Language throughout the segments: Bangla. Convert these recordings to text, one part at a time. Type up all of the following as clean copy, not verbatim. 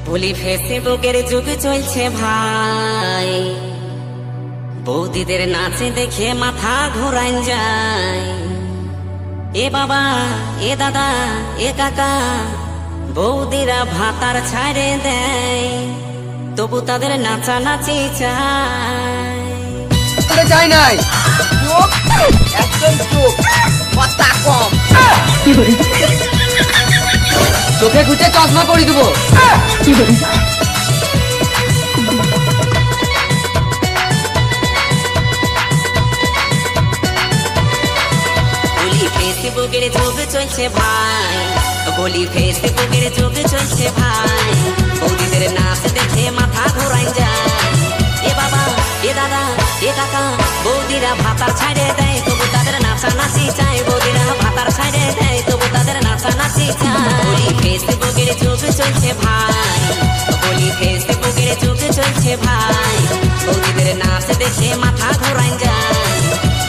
বলি ফেসবুকের যুগ চলছে ভাই, বৌদিদের নাচে দেখে মাথা ঘোরান যায়। এ বাবা, এ দাদা, এ কাকা, বৌদিরা ভাতার ছাড়ে দেয়, তবু তাদের নাচানাচি চায়। চাই নাই একদম চুপ, কথা কম। চোখে ঘুচে চশমা করে দেবো। ফেসবুকের যুগ চলছে ভাই, বলি ফেসবুকের যুগ চলছে ভাই, বৌদিদের নাচ দেখে মাথা ঘোরাই যায়। এ বাবা, এ দাদা, এ কাকা, বৌদিরা ভাতার ছাড়ে দেয়, তবু তাদের নাচানাচি চায়। বৌদিরা ভাতার ছাড়ে দেয়, তবু তাদের নাচানাচি চায়। বলি ফেসবুকের যুগ চলছে ভাই, বলি ফেসবুকের যুগ চলছে ভাই, বৌদিদের নাচ দেখে মাথা ঘোরাই যায়।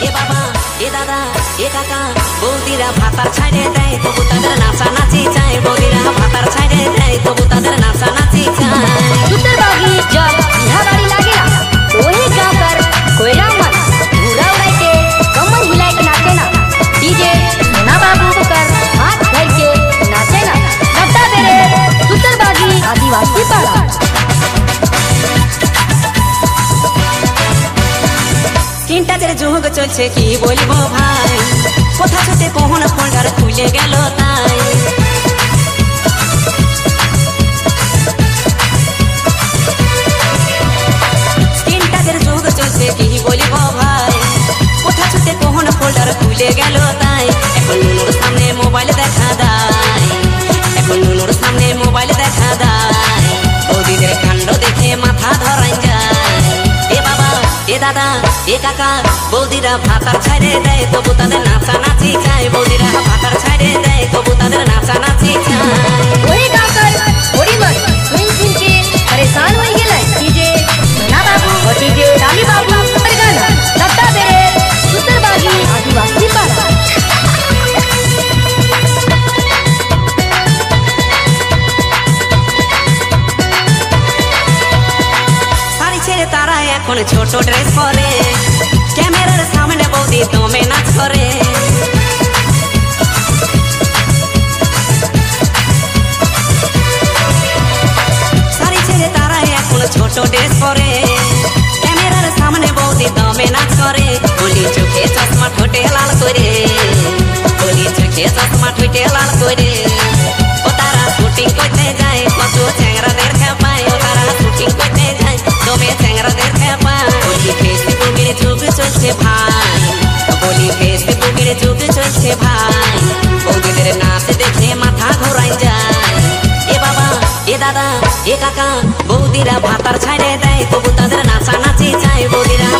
এ বাবা, এ দাদা, এ কাকা, বৌদিরা ভাতার ছাড়ে দেয়, তবু তাদের নাচানাচি চায়। বৌদিরা ভাতার ছাড়ে দেয়, তবু তাদের নাচানাচি চায়। सुतरबागी जब बिहाबारी लागेला तो वही गाँव कर कोयला मत घूरा उड़ाई के कमर हिलाई के नाचे ना। डीजे सोना बाबू कर हाथ धर के नाचे ना। लगता तेरे सुतरबागी आदिवासी पाड़ा। স্ক্রিন টাচের যুগ চলছে কি বলবো ভাই, কোথা ছুটে কোন ফোল্ডার খুলে গেল তাই। স্ক্রিন টাচের যুগ চলছে কি বলবো ভাই, কোথা ছুটে কোন ফোল্ডার খুলে গেল তাই। এখন নুনুর সামনে মোবাইল দেখা দেয়, এখন নুনুর সামনে মোবাইল দেখা দেয়, বৌদিদের কাণ্ড দেখে মাথা ধরাই যায়। এ বাবা, এ দাদা, এ কাকা, বৌদিরা ভাতার ছাড়ে দেয়, তবু তাদের নাচানাচি চায়। বৌদিরা ভাতার ছাড়ে দেয়, তবু তাদের নাচানাচি চায়। वही गाँव कर थोड़ी मत सुन सुन के परेशान हो गेला। डीजे सोना बाबू और डीजे डाली बाबू पर गाना। लगता तेरे सुतरबागी आदिवासी पाड़ा। শাড়ি ছেড়ে তারা এখন ছোট ড্রেস পরে, ক্যামেরার সামনে বৌদি দমে নাচ করে। শাড়ি ছেড়ে তারা এখন ছোট ড্রেস পরে, ক্যামেরার সামনে বৌদি দমে নাচ করে। বলি চোখে চশমা ঠোঁটে লাল করে, বলি চোখে চশমা ঠোঁটে লাল করে। ও তারা শুটিং করতে যায়, কত চ্যাংরাদের খেপায়। ও তারা শুটিং করতে যায়, দমে চ্যাংরাদের খেপায়। বলি ফেসবুকের যুগ চলছে ভাই, বলি ফেসবুকের যুগ চলছে ভাই, বৌদিদের নাচ দেখে মাথা ঘোরাই যায়। এ বাবা, এ দাদা, এ কাকা, বৌদিরা ভাতার ছাড়ে দেয়, তবু তাদের নাচানাচি চায়। বৌদিরা